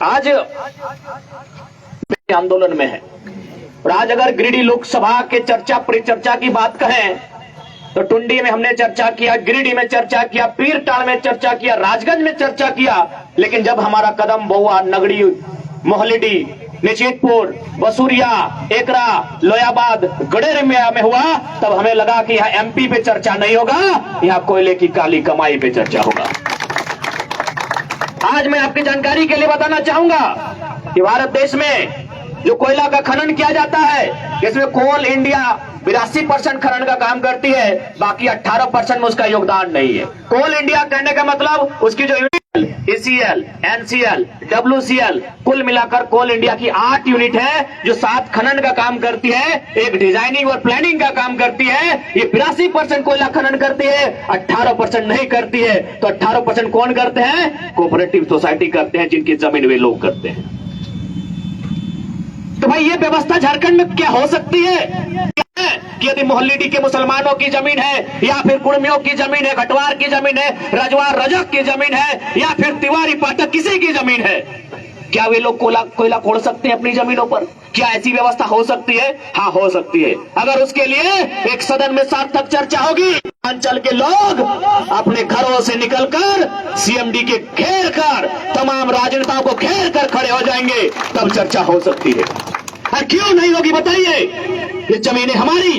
आज आंदोलन में है। और आज अगर गिरिडीह लोकसभा के चर्चा परिचर्चा की बात कहें तो टुंडी में हमने चर्चा किया, गिरिडीह में चर्चा किया, पीरटाल में चर्चा किया, राजगंज में चर्चा किया, लेकिन जब हमारा कदम बहुआ, नगड़ी, मोहलिडी, निश्चितपुर, बसूरिया, एकरा, लोयाबाद, गडेर में हुआ, तब हमें लगा कि यहाँ एमपी पे चर्चा नहीं होगा, यहाँ कोयले की काली कमाई पे चर्चा होगा। आज मैं आपकी जानकारी के लिए बताना चाहूंगा कि भारत देश में जो कोयला का खनन किया जाता है, इसमें कोल इंडिया 82% खनन का काम करती है, बाकी 18% में उसका योगदान नहीं है। कोल इंडिया कहने का मतलब उसकी जो ECL, NCL, WCL कुल मिलाकर कोल इंडिया की 8 यूनिट है जो 7 खनन का काम करती है, एक डिजाइनिंग और प्लानिंग का काम करती है। ये 82% कोयला खनन करती है, 18% नहीं करती है। तो 18% कौन करते हैं? कोऑपरेटिव सोसाइटी करते हैं, जिनकी जमीन वे लोग करते हैं। तो भाई ये व्यवस्था झारखंड में क्या हो सकती है कि यदि मोहल्लिडी के मुसलमानों की जमीन है, या फिर कुर्मियों की जमीन है, घटवार की जमीन है, रजवार रजक की जमीन है, या फिर तिवारी पाठक किसी की जमीन है, क्या वे लोग कोयला खोड़ सकते हैं अपनी जमीनों पर? क्या ऐसी व्यवस्था हो सकती है? हाँ, हो सकती है। अगर उसके लिए एक सदन में सार्थक चर्चा होगी, अंचल के लोग अपने घरों से निकलकर CMD के घेर कर, तमाम राजनेताओं को घेर कर खड़े हो जाएंगे, तब चर्चा हो सकती है। और क्यों नहीं होगी बताइए? ये जमीनें हमारी,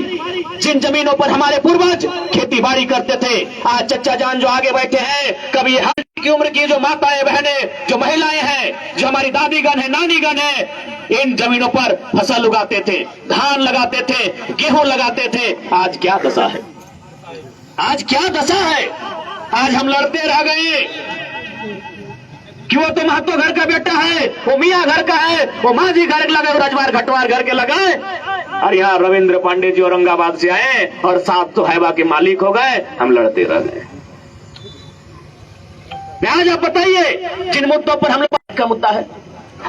जिन जमीनों पर हमारे पूर्वज खेती बाड़ी करते थे, आज चच्चा जान जो आगे बैठे हैं, कभी हर की उम्र की जो माताएं बहनें, जो महिलाएं हैं, जो हमारी दादीगण है, नानीगण है, इन जमीनों पर फसल उगाते थे, धान लगाते थे, गेहूं लगाते थे। आज क्या दशा है? आज क्या दशा है? आज हम लड़ते रह गए कि वो तो महतो घर का बेटा है, वो मियाँ घर का है, वो माझी घर के लगे, रजवार घटवार घर के लगे, और यहाँ रविंद्र पांडे जी औरंगाबाद से आए और 7 तो हैबा के मालिक हो गए। हम लड़ते रह गए। आज आप बताइए जिन मुद्दों पर हम लोग का मुद्दा है,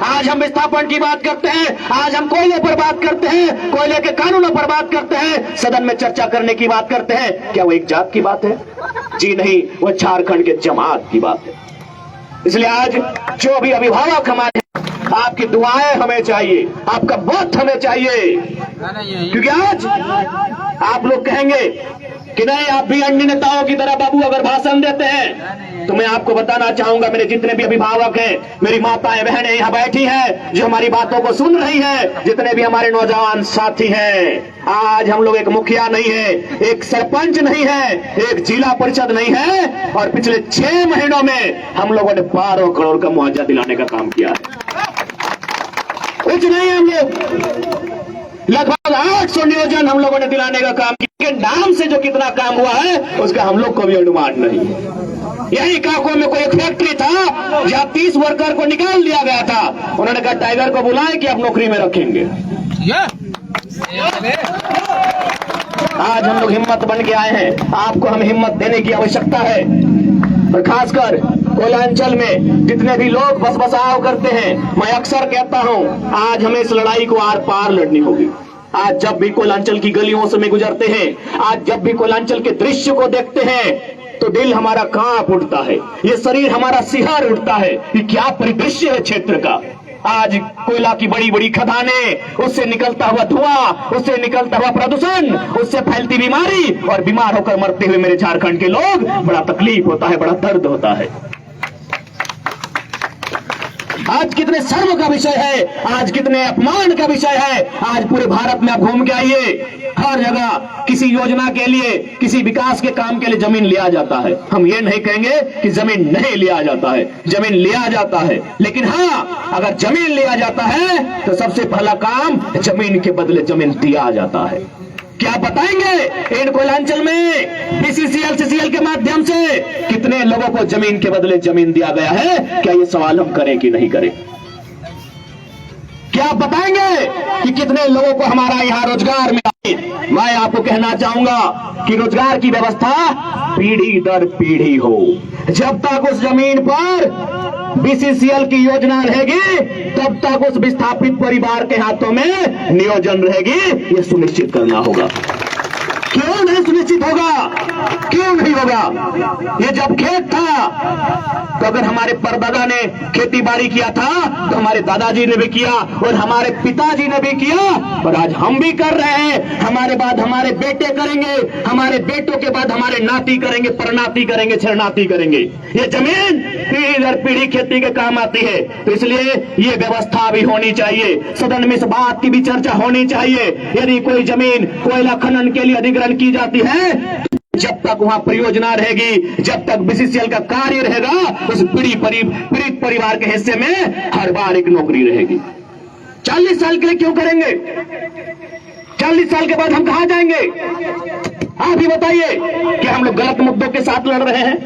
आज हम विस्थापन की बात करते हैं, आज हम कोयले पर बात करते हैं, कोयले के कानूनों पर बात करते हैं, सदन में चर्चा करने की बात करते हैं। क्या वो एक जात की बात है? जी नहीं, वो झारखंड के जमात की बात है। इसलिए आज जो भी अभिभावक हमारे, आपकी दुआएं हमें चाहिए, आपका वोट हमें चाहिए, क्योंकि आज आप लोग कहेंगे कि नहीं, आप भी अन्य नेताओं की तरह बाबू अगर भाषण देते हैं, तो मैं आपको बताना चाहूंगा, मेरे जितने भी अभिभावक हैं, मेरी माताएं बहनें यहाँ बैठी हैं, जो हमारी बातों को सुन रही हैं, जितने भी हमारे नौजवान साथी हैं, आज हम लोग एक मुखिया नहीं है, एक सरपंच नहीं है, एक जिला परिषद नहीं है, और पिछले 6 महीनों में हम लोगों ने 12 करोड़ का मुआवजा दिलाने का काम किया है। कुछ नहीं है, हम लोग लगभग 800 नियोजन हम लोगों ने दिलाने का काम किया। नाम से जो कितना काम हुआ है उसका हम लोग को भी अनुमान नहीं है। यही काको में कोई एक फैक्ट्री था जहां 30 वर्कर को निकाल दिया गया था। उन्होंने कहा टाइगर को बुलाएं कि आप नौकरी में रखेंगे। आज हम लोग हिम्मत बन के आए हैं, आपको हम हिम्मत देने की आवश्यकता है। और खासकर कोयलांचल में जितने भी लोग बस बसाव करते हैं, मैं अक्सर कहता हूं, आज हमें इस लड़ाई को आर पार लड़नी होगी। आज जब भी कोयलांचल की गलियों से में गुजरते हैं, आज जब भी कोयलांचल के दृश्य को देखते हैं, तो दिल हमारा कांप उठता है, ये शरीर हमारा सिहर उठता है कि क्या परिदृश्य है क्षेत्र का। आज कोयला की बड़ी बड़ी खदानें, उससे निकलता हुआ धुआं, उससे निकलता हुआ प्रदूषण, उससे फैलती बीमारी, और बीमार होकर मरते हुए मेरे झारखंड के लोग, बड़ा तकलीफ होता है, बड़ा दर्द होता है। आज कितने शर्म का विषय है, आज कितने अपमान का विषय है। आज पूरे भारत में आप घूम के आइए, हर जगह किसी योजना के लिए, किसी विकास के काम के लिए जमीन लिया जाता है। हम ये नहीं कहेंगे कि जमीन नहीं लिया जाता है, जमीन लिया जाता है, लेकिन हाँ, अगर जमीन लिया जाता है तो सबसे पहला काम जमीन के बदले जमीन दिया जाता है। क्या बताएंगे इन कोयलांचल में BCCL CCL के माध्यम से कितने लोगों को जमीन के बदले जमीन दिया गया है? क्या ये सवाल हम करें कि नहीं करें? क्या बताएंगे कि कितने लोगों को हमारा यहाँ रोजगार मिला? मैं आपको कहना चाहूंगा कि रोजगार की व्यवस्था पीढ़ी दर पीढ़ी हो। जब तक उस जमीन पर BCCL की योजना रहेगी, तब तक उस विस्थापित परिवार के हाथों में नियोजन रहेगी, ये सुनिश्चित करना होगा। क्यों नहीं सुनिश्चित होगा? क्यों नहीं होगा? ये जब खेत था तो अगर हमारे परदादा ने खेती बाड़ी किया था तो हमारे दादाजी ने भी किया और हमारे पिताजी ने भी किया और आज हम भी कर रहे हैं। हमारे बाद हमारे बेटे करेंगे, हमारे बेटों के बाद हमारे नाती करेंगे, परनाती करेंगे, छरनाती करेंगे। ये जमीन पीढ़ी दर पीढ़ी खेती के काम आती है। तो इसलिए ये व्यवस्था भी होनी चाहिए, सदन में इस बात की भी चर्चा होनी चाहिए। यदि कोई जमीन कोयला खनन के लिए अधिग्रहण की जाती है, जब तक वहां परियोजना रहेगी, जब तक बीसीसीएल का कार्य रहेगा, उस पीड़ित परिवार के हिस्से में हर बार एक नौकरी रहेगी। 40 साल के लिए क्यों करेंगे? 40 साल के बाद हम कहां जाएंगे? आप ही बताइए कि हम लोग गलत मुद्दों के साथ लड़ रहे हैं।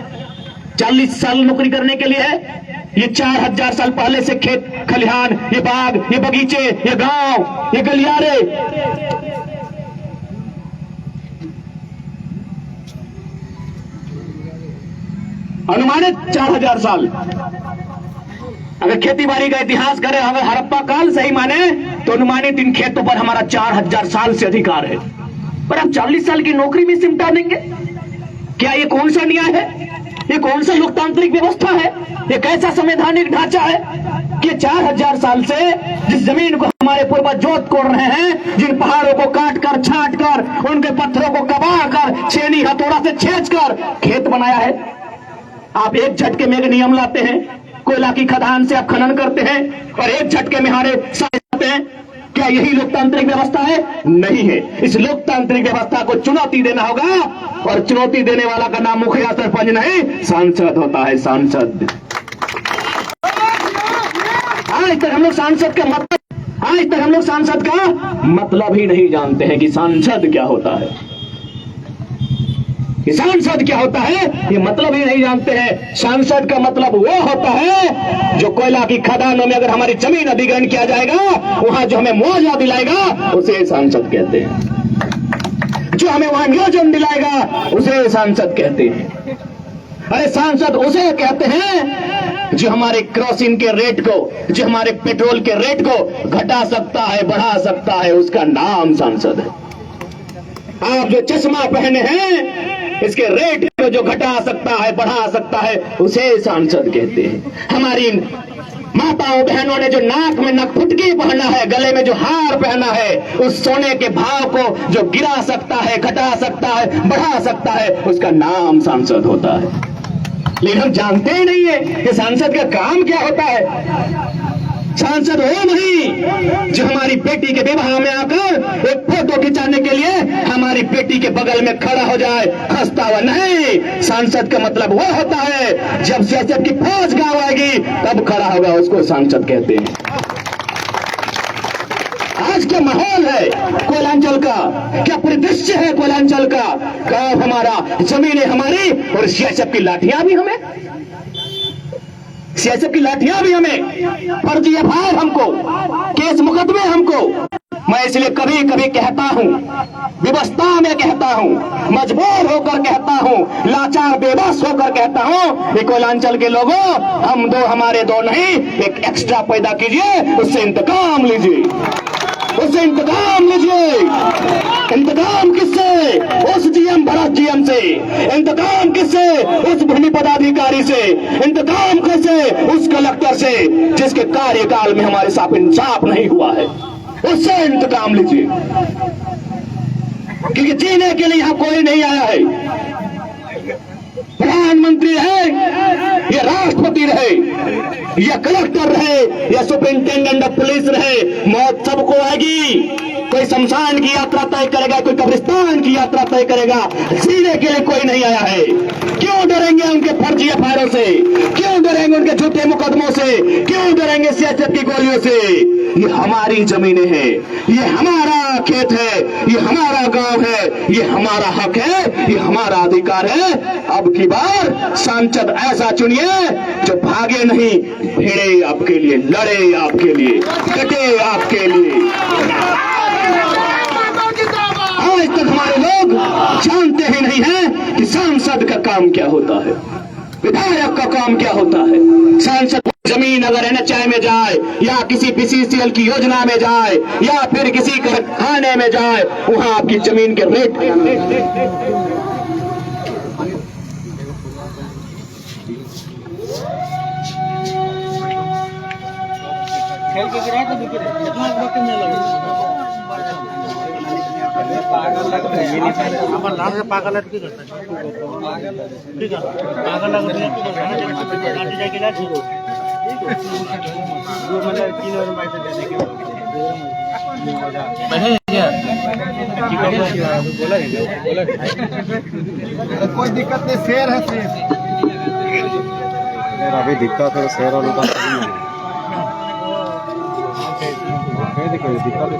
40 साल नौकरी करने के लिए है? ये 4000 साल पहले से खेत खलिहान, ये बाग, ये बगीचे, ये गांव, ये गलियारे, अनुमानित 4000 साल। अगर खेती बाड़ी का इतिहास करें, अगर हड़प्पा काल सही माने तो अनुमानित इन खेतों पर हमारा 4000 साल से अधिकार है। पर आप 40 साल की नौकरी में सिमटा देंगे? क्या ये कौन सा न्याय है? ये कौन सा लोकतांत्रिक व्यवस्था है? ये कैसा संवैधानिक ढांचा है कि 4000 साल से जिस जमीन को हमारे पूर्वज जोत कोड़ रहे हैं, जिन पहाड़ों को काट कर, छाट कर, उनके पत्थरों को कबाड़ कर, छेनी हथौड़ा से छेच कर खेत बनाया है, आप एक झटके में एक नियम लाते हैं, कोयला की खदान से आप खनन करते हैं और एक झटके में हारे जाते हैं। क्या यही लोकतांत्रिक व्यवस्था है? नहीं है। इस लोकतांत्रिक व्यवस्था को चुनौती देना होगा और चुनौती देने वाला का नाम मुखिया सरपंच नहीं, सांसद होता है। सांसद। आज तक हम लोग सांसद का मतलब ही नहीं जानते हैं कि सांसद क्या होता है, सांसद क्या होता है, ये मतलब ही नहीं जानते हैं। सांसद का मतलब वो होता है जो कोयला की खदानों में अगर हमारी जमीन अधिग्रहण किया जाएगा, वहां जो हमें मुआवजा दिलाएगा उसे सांसद कहते हैं। जो हमें वहां नियोजन दिलाएगा उसे सांसद कहते हैं। अरे सांसद उसे कहते हैं जो हमारे केरोसिन के रेट को, जो हमारे पेट्रोल के रेट को घटा सकता है, बढ़ा सकता है, उसका नाम सांसद है। आप जो चश्मा पहने हैं, इसके रेट को जो घटा सकता है, बढ़ा सकता है, उसे सांसद कहते हैं। हमारी माताओं बहनों ने जो नाक में नखफुटकी पहना है, गले में जो हार पहना है, उस सोने के भाव को जो गिरा सकता है, घटा सकता है, बढ़ा सकता है, उसका नाम सांसद होता है। लेकिन हम जानते ही नहीं है कि सांसद का काम क्या होता है। सांसद वो नहीं जो हमारी बेटी के विवाह में आकर एक फोटो खिंचाने के लिए हमारी बेटी के बगल में खड़ा हो जाए, हंसता हुआ नहीं। सांसद का मतलब वो होता है जब सियासत की फौज गाँव आएगी तब खड़ा होगा, उसको सांसद कहते हैं। आज क्या माहौल है कोयलांचल का, क्या परिदृश्य है कोयलांचल का। गाँव हमारा, जमीनें हमारी और सियासत की लाठियां भी हमें, सियासत की लाठियां भी हमें, फर्जी एफआईआर हमको, केस मुकदमे हमको। मैं इसलिए कभी कभी कहता हूं, विवशता में कहता हूं, मजबूर होकर कहता हूं, लाचार बेबस होकर कहता हूं कि कोयलांचल के लोगों, हम दो हमारे दो नहीं, एक एक्स्ट्रा पैदा कीजिए, उससे इंतकाम लीजिए, उससे इंतकाम लीजिए। इंतकाम किससे? उस जीएम भरत जीएम से। इंतकाम किससे? उस भूमि पदाधिकारी से। इंतकाम कैसे? उस कलेक्टर से जिसके कार्यकाल में हमारे साथ इंसाफ नहीं हुआ है, उससे इंतकाम लीजिए। क्योंकि जीने के लिए यहां कोई नहीं आया है। प्रधानमंत्री है या राष्ट्रपति रहे या कलेक्टर रहे या सुपरिंटेंडेंट ऑफ पुलिस रहे, मौत सबको आएगी। कोई शमशान की यात्रा तय करेगा, कोई कब्रिस्तान की यात्रा तय करेगा, जीने के लिए कोई नहीं आया है। क्यों डरेंगे उनके फर्जी एफआईआर से? क्यों डरेंगे उनके झूठे मुकदमों से? क्यों डरेंगे सियासत की गोलियों से? ये हमारी जमीनें हैं, ये हमारा खेत है, ये हमारा गांव है, ये हमारा हक है, ये हमारा अधिकार है। अब की बार सांसद ऐसा चुनिए जो भागे नहीं, भिड़े आपके लिए, लड़े आपके लिए, डटे आपके लिए। आज तक हमारे लोग जानते ही नहीं है कि सांसद का काम क्या होता है, विधायक का काम क्या होता है। सांसद जमीन अगर एनएचआई में जाए, या किसी बीसीसीएल की योजना में जाए या फिर किसी कारखाने में जाए, वहां आपकी जमीन के रेट खेल के गिरा तो बिके कितना वक्त में लगे पागल लग रहा है ये नहीं हमारा नाम से पागल लग के करता है ठीक है पागल लग रहा है तो गाड़ी जाके ला ठीक हो जो मतलब 3 और पैसे देने के बोला कोई दिक्कत नहीं, शेर है शेर अभी दिक्कत है शेर वालों का दिक्कत